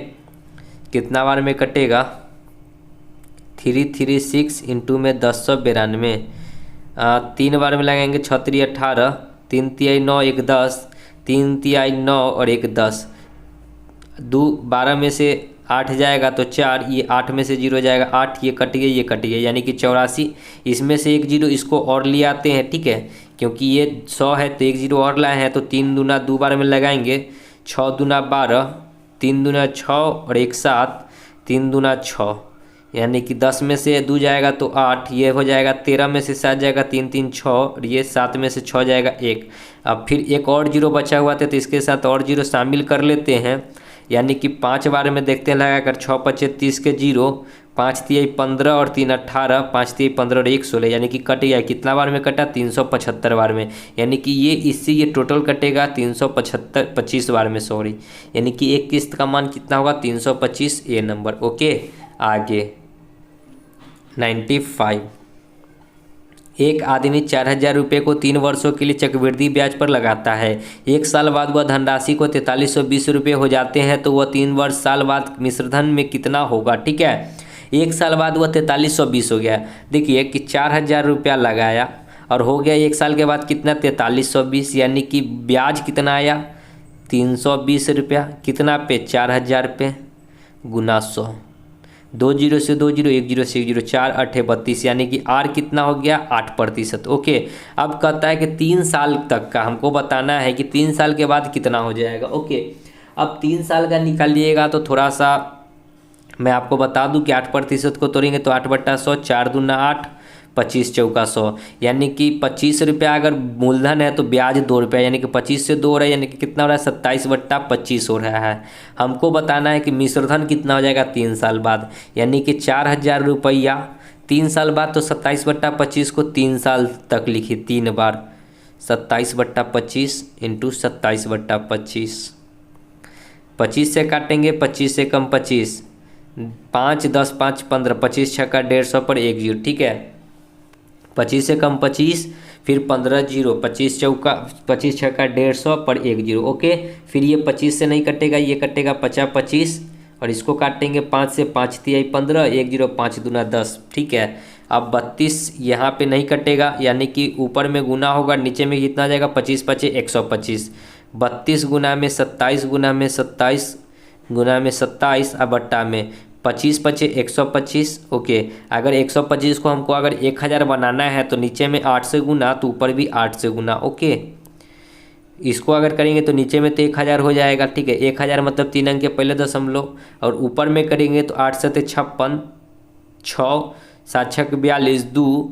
कितना बार में कटेगा 336 इंटू में 1092। 3 बार में लगाएंगे 6 3 18, 3 तिहाई 9 1 10, 3 तिहाई 9 और 1 10। 12 में से 8 जाएगा तो 4, ये 8 में से 0 जाएगा 8, ये कट गया ये कट गया, यानी कि 84। इसमें से 1 0 इसको और ले आते हैं। ठीक है, क्योंकि ये 100 है तो 1 0 और लाए हैं, तो 3 दूना 2 बार में लगाएंगे 6 दूना 12, 3 दूना 6 और 1 7, 3 दूना 6, यानी कि 10 में से 2 जाएगा तो 8, ये हो जाएगा 13 में से 7 जाएगा 3 3 6 और ये 7 में से 6 जाएगा 1। अब फिर एक और 0 बचा हुआ था तो इसके साथ और 0 शामिल कर लेते हैं, यानी कि 5 बार में देखते हैं लगाकर 6 5 30 के 0, 5 तिहाई 15 और 3 18, 5 तिहाई 15 और 1 16, यानी कि कट गया। कितना बार में कटा 375 बार में, यानी कि ये इससे ये टोटल कटेगा 325 बार में, यानी कि एक किस्त का मान कितना होगा 325 ए नंबर। ओके, आगे 95। एक आदमी 4000 रुपये को 3 वर्षों के लिए चक्रवृद्धि ब्याज पर लगाता है। 1 साल बाद वह धनराशि को 4320 रुपये हो जाते हैं, तो वह 3 साल बाद मिश्रधन में कितना होगा। ठीक है, 1 साल बाद वह 4320 हो गया। देखिए कि 4000 रुपया लगाया और हो गया 1 साल के बाद कितना 4320, यानी कि ब्याज कितना आया 320 रुपया। कितना पे 4000 पे गुना 100, 2 0 से 2 0, 1 0 से 1 0, 4 8 32, यानी कि आर कितना हो गया 8%। ओके, अब कहता है कि 3 साल तक का हमको बताना है कि 3 साल के बाद कितना हो जाएगा। ओके, अब 3 साल का निकालिएगा तो थोड़ा सा मैं आपको बता दूं कि 8% को तोड़ेंगे तो 8/100, 4 दूना 8, 25 चौका 100, यानी कि 25 रुपया अगर मूलधन है तो ब्याज 2 रुपया, यानी कि 25 से 2 हो रहा है, यानी कि कितना हो रहा है 27/25 हो रहा है। हमको बताना है कि मिश्रधन कितना हो जाएगा 3 साल बाद, यानी कि 4000 रुपया 3 साल बाद, तो 27/25 को 3 साल तक लिखिए 3 बार, 27/25 इंटू 27/25। 25 से काटेंगे, 25 से कम 25, 5 10 5 15, 25 छक्का 150 पर 1 0। ठीक है, 25 से कम 25, फिर 15 0, 25 चौका 25 छक्का 150 पर 1 0। ओके, फिर ये 25 से नहीं कटेगा, ये कटेगा 50 25 और इसको काटेंगे 5 से, 5 तिहाई 15, 1 0, 5 दूना 10। ठीक है, अब 32 यहाँ पे नहीं कटेगा, यानी कि ऊपर में गुना होगा, नीचे में कितना जाएगा 25 5 125, 32 गुना में 27 गुना में 27 गुना में 27 अब बट्टा में 25 5 125। ओके, अगर 125 को हमको अगर 1000 बनाना है तो नीचे में 8 से गुना तो ऊपर भी 8 से गुना। ओके, इसको अगर करेंगे तो नीचे में तो 1000 हो जाएगा। ठीक है, 1000 मतलब 3 अंक के पहले दशमलव, और ऊपर में करेंगे तो 8 से 56, 6 7 6 42, 2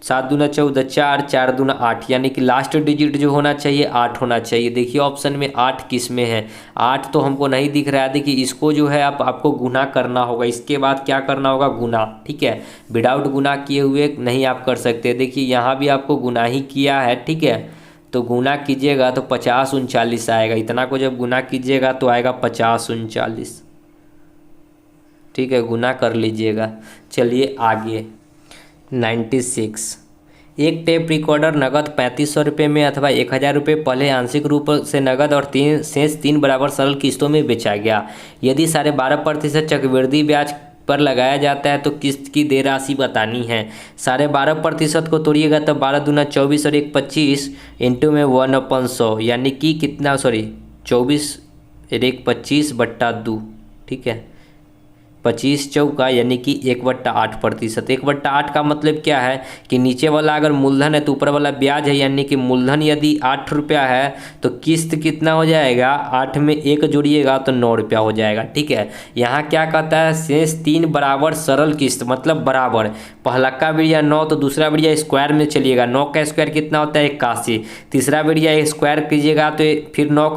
7 दूना 14, 4 4 दूना 8, यानी कि लास्ट डिजिट जो होना चाहिए 8 होना चाहिए। देखिए ऑप्शन में 8 किस में है, 8 तो हमको नहीं दिख रहा है। देखिए इसको जो है आपको गुना करना होगा, इसके बाद क्या करना होगा गुना। ठीक है, विदाउट गुना किए हुए नहीं आप कर सकते। देखिए यहाँ भी आपको गुना ही किया है। ठीक है, तो गुना कीजिएगा तो 50 39 आएगा। इतना को जब गुना कीजिएगा तो आएगा 50 39। ठीक है, गुना कर लीजिएगा। चलिए आगे 96। एक टेप रिकॉर्डर नगद 3500 रुपये में अथवा 1000 रुपये पहले आंशिक रूप से नगद और शेष 3 बराबर सरल किस्तों में बेचा गया। यदि 12.5% चक्रवृद्धि ब्याज पर लगाया जाता है तो किस्त की देय राशि बतानी है। 12.5% को तोड़िएगा तो 12 दूना 24 और 1 25 इंटू में 1/100 यानी कि कितना, 24 और 1 25/2, ठीक है, 25 चौका यानी कि 1/8%। 1/8 का मतलब क्या है कि नीचे वाला अगर मूलधन है तो ऊपर वाला ब्याज है, यानी कि मूलधन यदि 8 रुपया है तो किस्त कितना हो जाएगा, 8 में 1 जोड़िएगा तो 9 रुपया हो जाएगा, ठीक है। यहाँ क्या कहता है, शेष 3 बराबर सरल किस्त, मतलब बराबर, पहला का बिड़िया 9 तो दूसरा बिड़िया स्क्वायर में चलिएगा, 9 का स्क्वायर कितना होता है 81, तीसरा बिड़िया स्क्वायर कीजिएगा तो फिर 9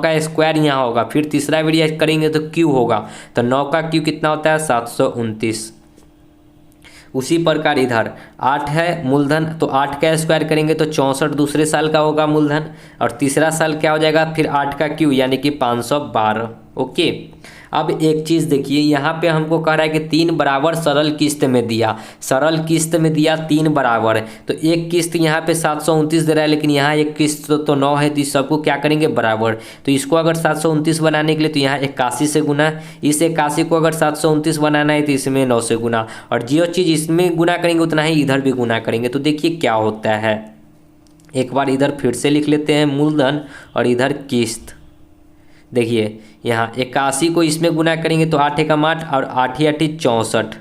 का स्क्वायर यहाँ होगा, फिर तीसरा बिड़िया करेंगे तो क्यू होगा, तो 9 का क्यू कितना होता है 729। उसी प्रकार इधर 8 है मूलधन, तो 8 का स्क्वायर करेंगे तो 64 दूसरे साल का होगा मूलधन, और तीसरा साल क्या हो जाएगा फिर 8 का क्यू यानी कि 512। ओके, अब एक चीज़ देखिए, यहाँ पे हमको कह रहा है कि 3 बराबर सरल किस्त में दिया, सरल किस्त में दिया 3 बराबर, तो एक किस्त यहाँ पे 729 दे रहा है, लेकिन यहाँ एक किस्त तो 9 है, तो इस सबको क्या करेंगे बराबर, तो इसको अगर 729 बनाने के लिए तो यहाँ 81 से गुना, इस 81 को अगर 729 बनाना है तो इसमें 9 से गुना, और जो चीज़ इसमें गुना करेंगे उतना ही इधर भी गुना करेंगे। तो देखिए क्या होता है, एक बार इधर फिर से लिख लेते हैं मूलधन और इधर किस्त। देखिए यहाँ 81 को इसमें गुना करेंगे तो 8 एकम 8 और 8 8 64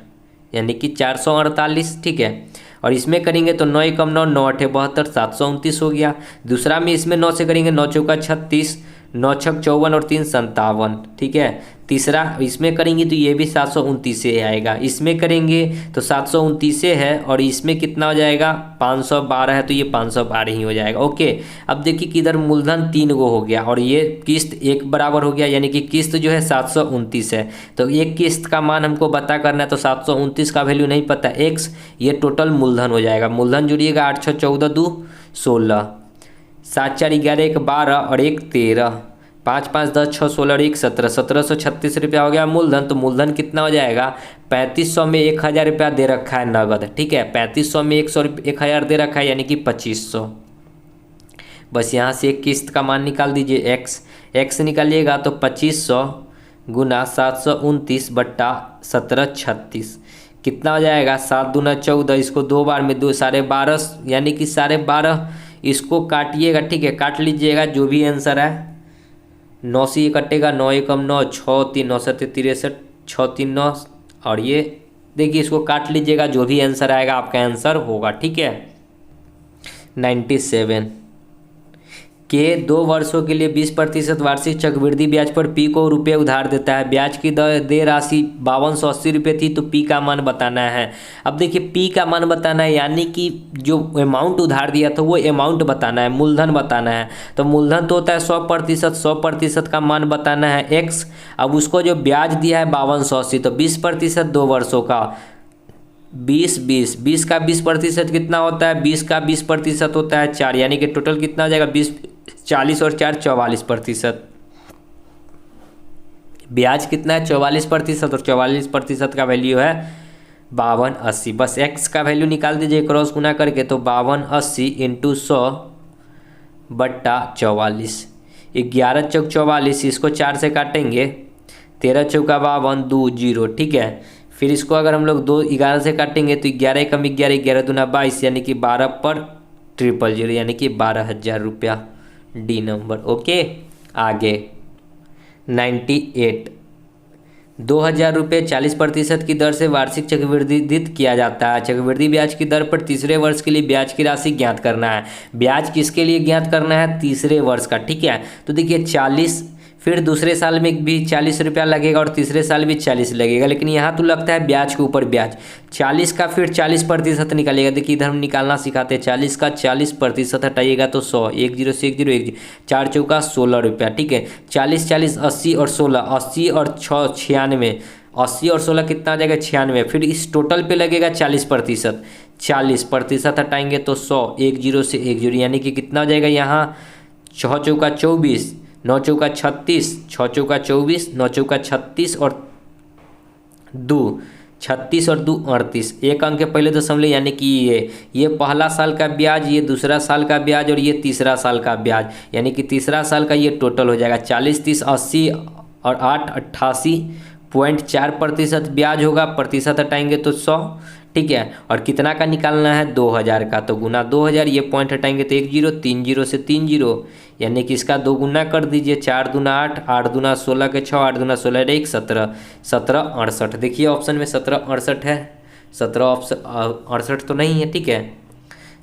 यानी कि 448, ठीक है, और इसमें करेंगे तो 9 एकम 9 9 8 72 729 हो गया। दूसरा में इसमें 9 से करेंगे 9 चौका 36, 9 छक 54 और 3 57, ठीक है। तीसरा इसमें करेंगे तो ये भी 729 से आएगा, इसमें करेंगे तो 729 से है, और इसमें कितना हो जाएगा 512 है तो ये 512 ही हो जाएगा। ओके, अब देखिए कि इधर मूलधन 3 गो हो गया और ये किस्त 1 बराबर हो गया, यानी कि किस्त जो है 729 है, तो एक किस्त का मान हमको पता करना है, तो 729 का वैल्यू नहीं पता x, ये टोटल मूलधन हो जाएगा। मूलधन जुड़िएगा 8 6 14 2 16, 7 4 11 1 12 और 1 13, 5 5 10 6 16 और 1 17, 1736 रुपया हो गया मूलधन। तो मूलधन कितना हो जाएगा 3500 में 1000 रुपया दे रखा है नगद, ठीक है, 3500 में 1000 दे रखा है यानी कि 2500। बस यहाँ से एक किस्त का मान निकाल दीजिए, x निकालिएगा तो 2500 गुना 729/1736 कितना हो जाएगा 7 दूना 14, इसको 2 बार में 2 12.5 यानी कि 12.5, इसको काटिएगा, ठीक है, काट लीजिएगा जो भी आंसर है, 9 से ये कटेगा, 9 एकम 9 6 3 9 7 63 6 3 9, और ये देखिए इसको काट लीजिएगा, जो भी आंसर आएगा आपका आंसर होगा, ठीक है। 97 के 2 वर्षों के लिए 20% वार्षिक चक्रवृद्धि ब्याज पर पी को रुपये उधार देता है। ब्याज की देय राशि 5280 रुपये थी, तो पी का मान बताना है। अब देखिए पी का मान बताना है, यानी कि जो अमाउंट उधार दिया था वो अमाउंट बताना है, मूलधन बताना है। तो मूलधन तो होता है 100%, 100% का मान बताना है x। अब उसको जो ब्याज दिया है 5280, तो 20% 2 वर्षों का 20 का 20% कितना होता है, 20 का 20% होता है 4, यानी कि टोटल कितना हो जाएगा 20 40 और 4 44%। ब्याज कितना है 44%, और 44% का वैल्यू है 5280। बस x का वैल्यू निकाल दीजिए क्रॉस गुना करके, तो 5280 इंटू 100/44, 11 चौक 44, इसको 4 से काटेंगे, 13 चौका 52 2 0, ठीक है। फिर इसको अगर हम लोग 2 11 से काटेंगे तो 11 कम 11 11 दूना 22, यानी कि 12/000 यानी कि 12,000 रुपया, डी नंबर। ओके, आगे 98 2000 रुपये 40% की दर से वार्षिक चक्रवृद्धि किया जाता है। चक्रवृद्धि ब्याज की दर पर तीसरे वर्ष के लिए ब्याज की राशि ज्ञात करना है। ब्याज किसके लिए ज्ञात करना है, तीसरे वर्ष का, ठीक है। तो देखिए 40, फिर दूसरे साल में भी 40 रुपया लगेगा और तीसरे साल भी 40 लगेगा, लेकिन यहाँ तो लगता है ब्याज के ऊपर ब्याज, 40 का फिर 40% निकालिएगा। देखिए इधर हम निकालना सिखाते हैं, 40 का 40% हटाइएगा तो 100, 1 0 से 1 0 1 4 चौका 16 रुपया, ठीक है। 40 40 80 और 16, 80 और 6 96, 80 और 16 कितना आ जाएगा 96, फिर इस टोटल पे लगेगा 40%, 40% हटाएंगे तो 100, 1 0 से 1 0, यानी कि कितना हो जाएगा यहाँ 6 चौका 24, 9 चौका 36, 6 चौका 24, 9 चौका 36 और 2 36 और 2 38, एक अंक के पहले दशमलव, यानी कि ये पहला साल का ब्याज, ये दूसरा साल का ब्याज और ये तीसरा साल का ब्याज, यानी कि तीसरा साल का ये टोटल हो जाएगा 40 30 80 और 8 88 0.4% ब्याज होगा, प्रतिशत हटाएंगे तो 100, ठीक है। और कितना का निकालना है, 2000 का, तो गुना 2000, ये पॉइंट हटाएंगे तो 1 जीरो, 3 जीरो से 3 जीरो, यानी कि इसका 2 गुना कर दीजिए, 4 दूना 8, 8 दूना 16 के 6, 8 दूना 16 1, 17, 17 68। देखिए ऑप्शन में 17 68 है, 17 ऑप्शन 68 तो नहीं है, ठीक है।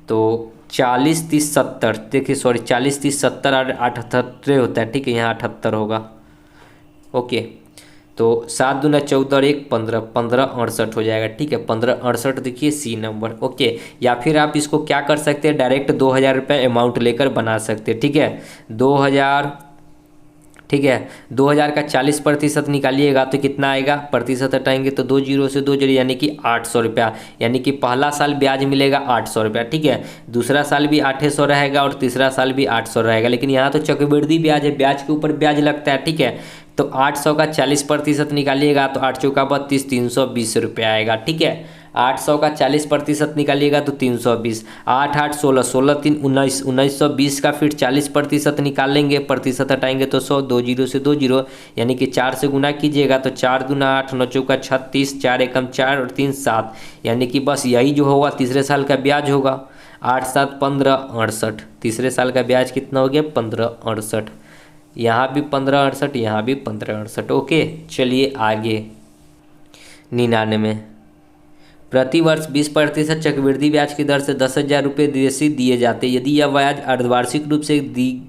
तो 40 30 70, देखिए सॉरी 40 30 70 और 78 होता है, ठीक है, यहाँ 78 होगा, ओके। तो 7 दूना 14 और 1 15, 15 68 हो जाएगा, ठीक है, 15 68 देखिए सी नंबर, ओके। या फिर आप इसको क्या कर सकते हैं, डायरेक्ट 2000 रुपये अमाउंट लेकर बना सकते हैं, ठीक है। 2000, ठीक है, 2000 का 40% निकालिएगा तो कितना आएगा, प्रतिशत हटाएंगे तो 2 जीरो से 2 जीरो, यानी कि 800 रुपया, यानी कि पहला साल ब्याज मिलेगा 800 रुपया, ठीक है। दूसरा साल भी 800 रहेगा और तीसरा साल भी 800 रहेगा, लेकिन यहाँ तो चक्रवृद्धि ब्याज है, ब्याज के ऊपर ब्याज लगता है, ठीक है। तो 800 का 40% निकालिएगा तो 8 चौका 32, 320 रुपया आएगा, ठीक है। 800 का 40% निकालिएगा तो 320, 8 8 16, 16 3 19, 1920 का फिर 40% निकालेंगे, प्रतिशत हटाएंगे तो 100, 2 जीरो से 2 जीरो, यानी कि 4 से गुना कीजिएगा तो 4 दूना 8, 9 चौका 36, 4 एकम 4 और 3 7, यानी कि बस यही जो होगा तीसरे साल का ब्याज होगा, 8 7 15 68। तीसरे साल का ब्याज कितना हो गया, 15 68, यहाँ भी 15 68, यहाँ भी 15 68, ओके। चलिए आगे, 99, प्रति वर्ष 20% चक्रवृद्धि ब्याज की दर से 10,000 रुपये देशी दिए जाते हैं। यदि यह ब्याज अर्धवार्षिक रूप से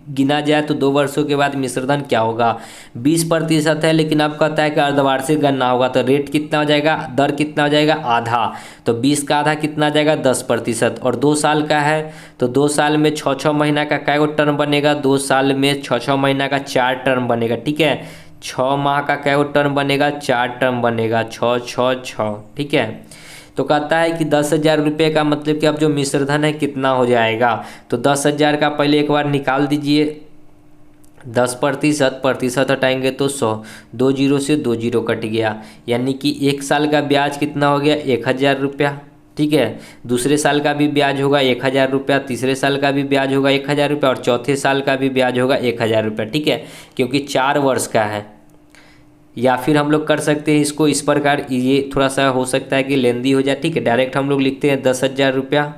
गिना जाए तो 2 वर्षों के बाद मिश्रधन क्या होगा। 20% है, लेकिन अब कहता है कि अर्धवार्षिक गणना होगा, तो रेट कितना हो जाएगा, दर कितना हो जाएगा, आधा। तो 20 का आधा कितना आ जाएगा, 10%। और 2 साल का है तो 2 साल में 6-6 महीना का क्या टर्म बनेगा, 2 साल में 6-6 महीना का 4 टर्म बनेगा, ठीक है। 6 माह का क्या टर्म बनेगा, 4 टर्म बनेगा, 6 6 6, ठीक है। तो कहता है कि 10,000 रुपये का मतलब कि अब जो मिश्रधन है कितना हो जाएगा, तो 10,000 का पहले एक बार निकाल दीजिए, 10%, प्रतिशत हटाएंगे तो 100, 2 जीरो से 2 जीरो कट गया, यानी कि 1 साल का ब्याज कितना हो गया, 1,000 रुपया, ठीक है। दूसरे साल का भी ब्याज होगा 1,000 रुपया, तीसरे साल का भी ब्याज होगा 1,000 रुपया और चौथे साल का भी ब्याज होगा 1,000 रुपया, ठीक है, क्योंकि 4 वर्ष का है। या फिर हम लोग कर सकते हैं इसको इस प्रकार, ये थोड़ा सा हो सकता है कि लेंदी हो जाए, ठीक है। डायरेक्ट हम लोग लिखते हैं 10,000 रुपया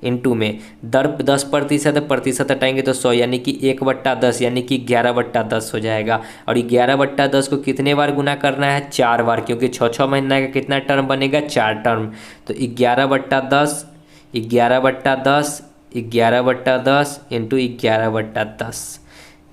इंटू में दर 10%, प्रतिशत हटाएंगे तो 100, यानी कि 1/10, यानी कि 11/10 हो जाएगा। और 11/10 को कितने बार गुना करना है, 4 बार, क्योंकि 6-6 महीना का कितना टर्म बनेगा, 4 टर्म। तो 11/10, 11/10, 11/10 इंटू 11/10,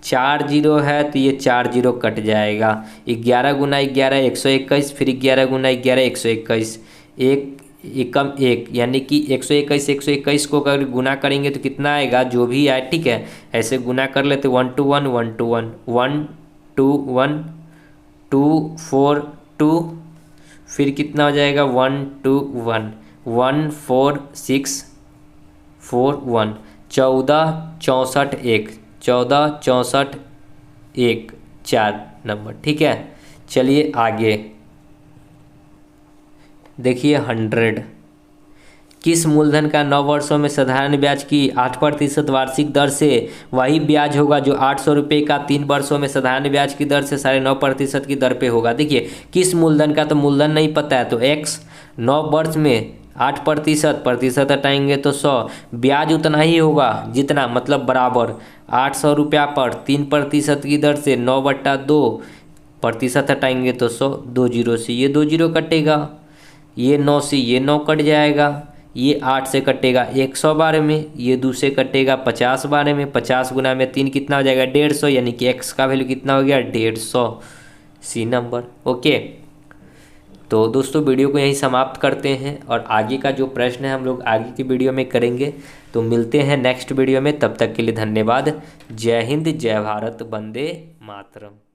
4 जीरो है तो ये 4 जीरो कट जाएगा, 11 गुना 11 121, फिर 11 गुना 11 121, 1 एकम 1, यानी कि 121 को अगर गुना करेंगे तो कितना आएगा, जो भी आए, ठीक है। ऐसे गुना कर लेते, 1 to 1 1 to 1 1 2 1 2 4 2, फिर कितना हो जाएगा 1 2 1 1 4 6 4 1, 14 64 1, 14 64 1 4 नंबर, ठीक है। चलिए आगे देखिए, 100, किस मूलधन का 9 वर्षों में साधारण ब्याज की 8% वार्षिक दर से वही ब्याज होगा जो 800 रुपये का 3 वर्षों में साधारण ब्याज की दर से 9.5% की दर पे होगा। देखिए किस मूलधन का, तो मूलधन नहीं पता है, तो x 9 वर्ष में 8%, प्रतिशत हटाएंगे तो 100, ब्याज उतना ही होगा जितना, मतलब बराबर 800 रुपया पर 3% की दर से 9/2, प्रतिशत हटाएंगे तो 100, 2 जीरो से ये 2 जीरो कटेगा, ये 9 से ये 9 कट जाएगा, ये 8 से कटेगा 100 बार में, ये 2 से कटेगा 50 बार में, 50 गुना में 3 कितना हो जाएगा, 150, यानी कि x का वैल्यू कितना हो गया, 150, सी नंबर, ओके। तो दोस्तों वीडियो को यहीं समाप्त करते हैं, और आगे का जो प्रश्न है हम लोग आगे की वीडियो में करेंगे। तो मिलते हैं नेक्स्ट वीडियो में, तब तक के लिए धन्यवाद। जय हिंद, जय भारत, वंदे मातरम।